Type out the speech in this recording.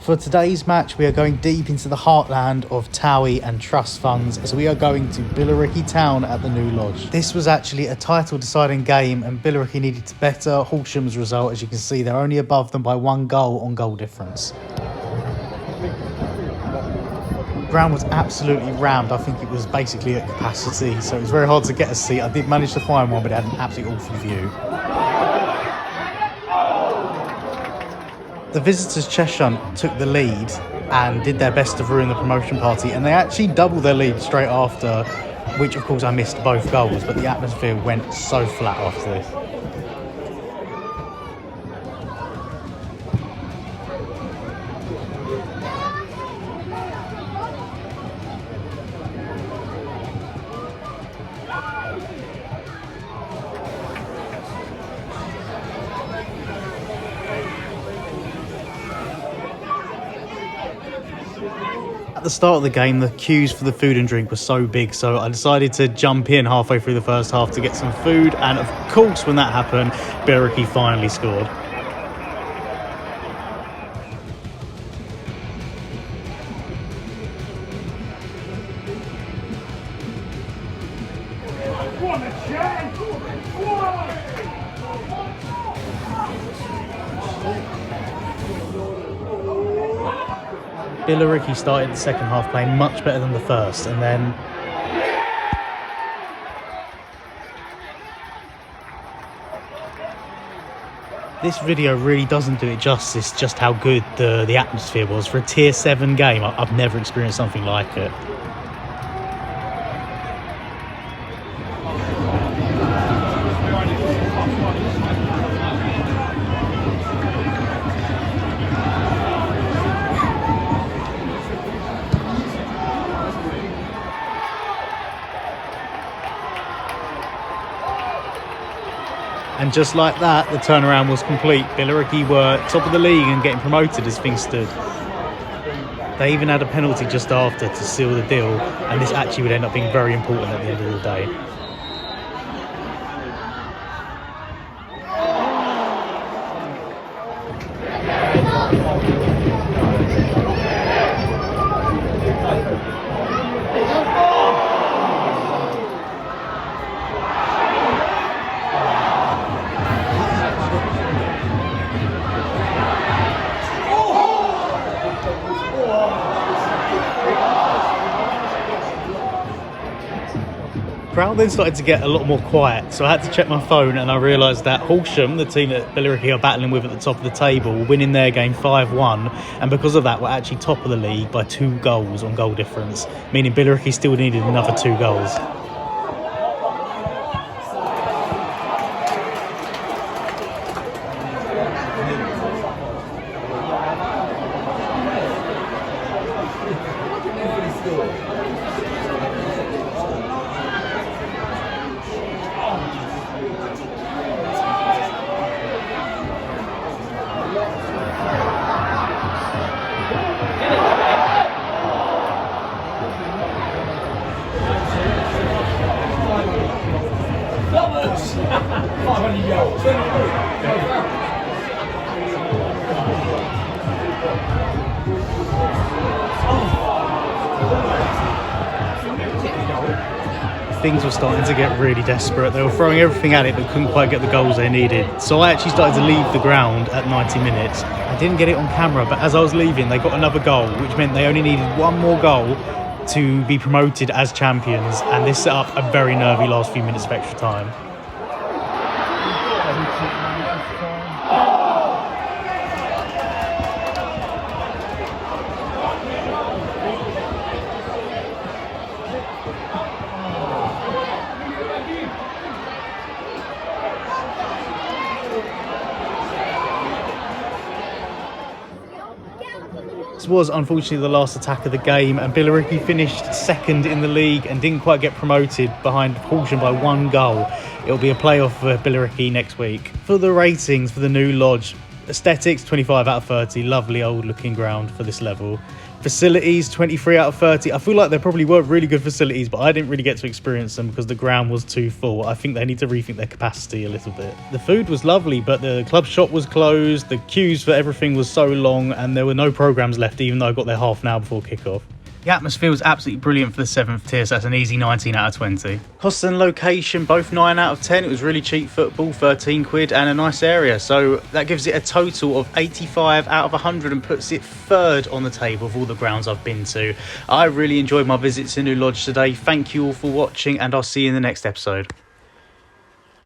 For today's match, we are going deep into the heartland of Towie and trust funds as we are going to Billericay Town at the new lodge. This was actually a title deciding game and Billericay needed to better Horsham's result. As you can see, they're only above them by 1 goal on goal difference. The ground was absolutely rammed. I think it was basically at capacity, so it was very hard to get a seat. I did manage to find one, but it had an absolutely awful view. The visitors Cheshunt took the lead and did their best to ruin the promotion party, and they actually doubled their lead straight after, which of course I missed both goals, but the atmosphere went so flat after this. At the start of the game, the queues for the food and drink were so big, so I decided to jump in halfway through the first half to get some food, and of course when that happened, Billericay finally scored. Billericay started the second half playing much better than the first, and then this video really doesn't do it justice just how good the atmosphere was. For a tier 7 game, I've never experienced something like it. And just like that, the turnaround was complete. Billericay were top of the league and getting promoted as things stood. They even had a penalty just after to seal the deal, and this actually would end up being very important at the end of the day. Crowd then started to get a lot more quiet, so I had to check my phone, and I realised that Horsham, the team that Billericay are battling with at the top of the table, were winning their game 5-1, and because of that were actually top of the league by 2 goals on goal difference, meaning Billericay still needed another 2 goals. Things were starting to get really desperate. They were throwing everything at it but couldn't quite get the goals they needed. So I actually started to leave the ground at 90 minutes. I didn't get it on camera, but as I was leaving, they got another goal, which meant they only needed 1 more goal to be promoted as champions, and this set up a very nervy last few minutes of extra time. This was unfortunately the last attack of the game, and Billericay finished second in the league and didn't quite get promoted behind Horsham by 1 goal. It'll be a playoff for Billericay next week. For the ratings for the new lodge, Aesthetics, 25 out of 30. Lovely old looking ground for this level. Facilities, 23 out of 30. I feel like there probably were really good facilities, but I didn't really get to experience them because the ground was too full. I think they need to rethink their capacity a little bit. The food was lovely, but the club shop was closed. The queues for everything was so long, and there were no programs left, even though I got there half an hour before kickoff. The atmosphere was absolutely brilliant for the 7th tier, so that's an easy 19 out of 20. Cost and location, both 9 out of 10. It was really cheap football, 13 quid, and a nice area. So that gives it a total of 85 out of 100 and puts it third on the table of all the grounds I've been to. I really enjoyed my visit to New Lodge today. Thank you all for watching, and I'll see you in the next episode.